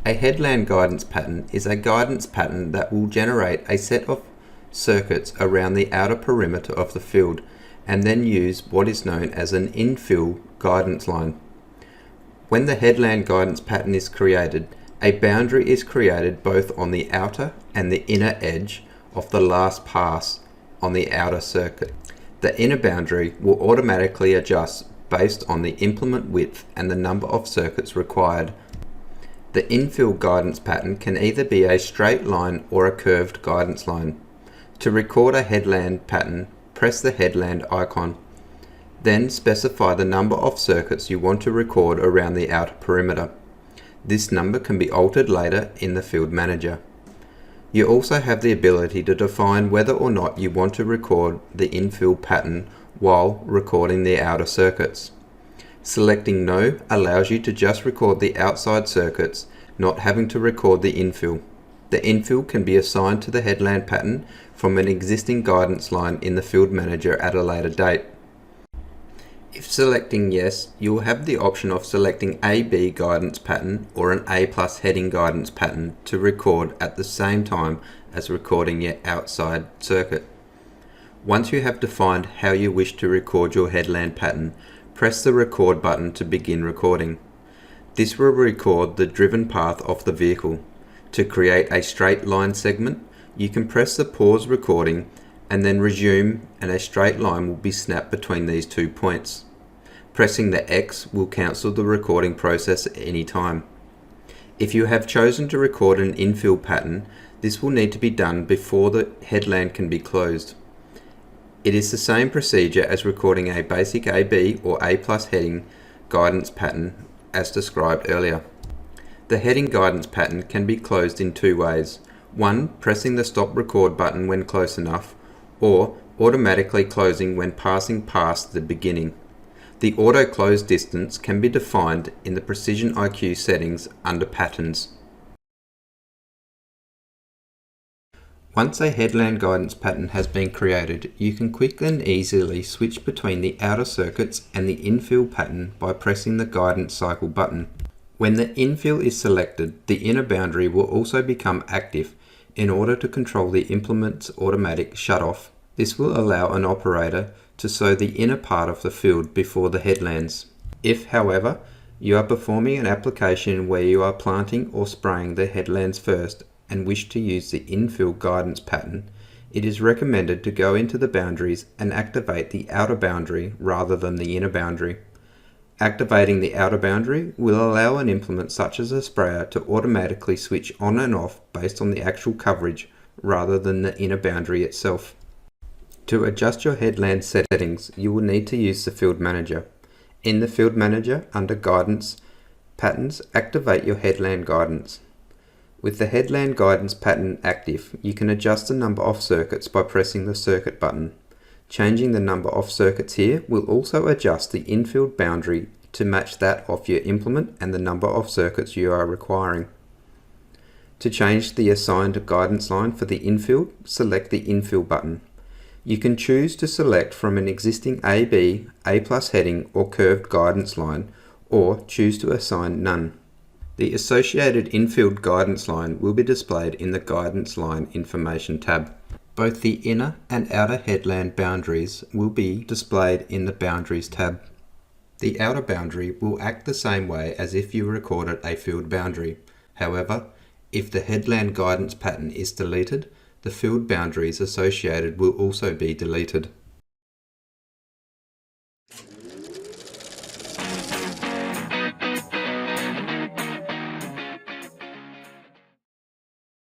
A headland guidance pattern is a guidance pattern that will generate a set of circuits around the outer perimeter of the field and then use what is known as an infill guidance line. When the headland guidance pattern is created, a boundary is created both on the outer and the inner edge of the last pass on the outer circuit. The inner boundary will automatically adjust based on the implement width and the number of circuits required. The infill guidance pattern can either be a straight line or a curved guidance line. To record a headland pattern, press the headland icon. Then specify the number of circuits you want to record around the outer perimeter. This number can be altered later in the Field Manager. You also have the ability to define whether or not you want to record the infill pattern while recording the outer circuits. Selecting No allows you to just record the outside circuits, not having to record the infill. The infill can be assigned to the headland pattern from an existing guidance line in the Field Manager at a later date. If selecting Yes, you will have the option of selecting AB guidance pattern or an A+ heading guidance pattern to record at the same time as recording your outside circuit. Once you have defined how you wish to record your headland pattern, press the Record button to begin recording. This will record the driven path of the vehicle. To create a straight line segment, you can press the pause recording and then resume, and a straight line will be snapped between these 2 points. Pressing the X will cancel the recording process at any time. If you have chosen to record an infill pattern, this will need to be done before the headland can be closed. It is the same procedure as recording a basic AB or A+ heading guidance pattern as described earlier. The heading guidance pattern can be closed in 2 ways. One, pressing the stop record button when close enough, or automatically closing when passing past the beginning. The auto close distance can be defined in the Precision IQ settings under Patterns. Once a headland guidance pattern has been created, you can quickly and easily switch between the outer circuits and the infill pattern by pressing the guidance cycle button. When the infill is selected, the inner boundary will also become active in order to control the implement's automatic shutoff. This will allow an operator to sow the inner part of the field before the headlands. If, however, you are performing an application where you are planting or spraying the headlands first and wish to use the infill guidance pattern, it is recommended to go into the boundaries and activate the outer boundary rather than the inner boundary. Activating the outer boundary will allow an implement such as a sprayer to automatically switch on and off based on the actual coverage rather than the inner boundary itself. To adjust your headland settings, you will need to use the Field Manager. In the Field Manager, under Guidance Patterns, activate your headland guidance. With the headland guidance pattern active, you can adjust the number of circuits by pressing the Circuit button. Changing the number of circuits here will also adjust the infield boundary to match that of your implement and the number of circuits you are requiring. To change the assigned guidance line for the infield, select the Infill button. You can choose to select from an existing AB, A+ heading or curved guidance line, or choose to assign none. The associated infield guidance line will be displayed in the Guidance Line Information tab. Both the inner and outer headland boundaries will be displayed in the Boundaries tab. The outer boundary will act the same way as if you recorded a field boundary. However, if the headland guidance pattern is deleted, the field boundaries associated will also be deleted.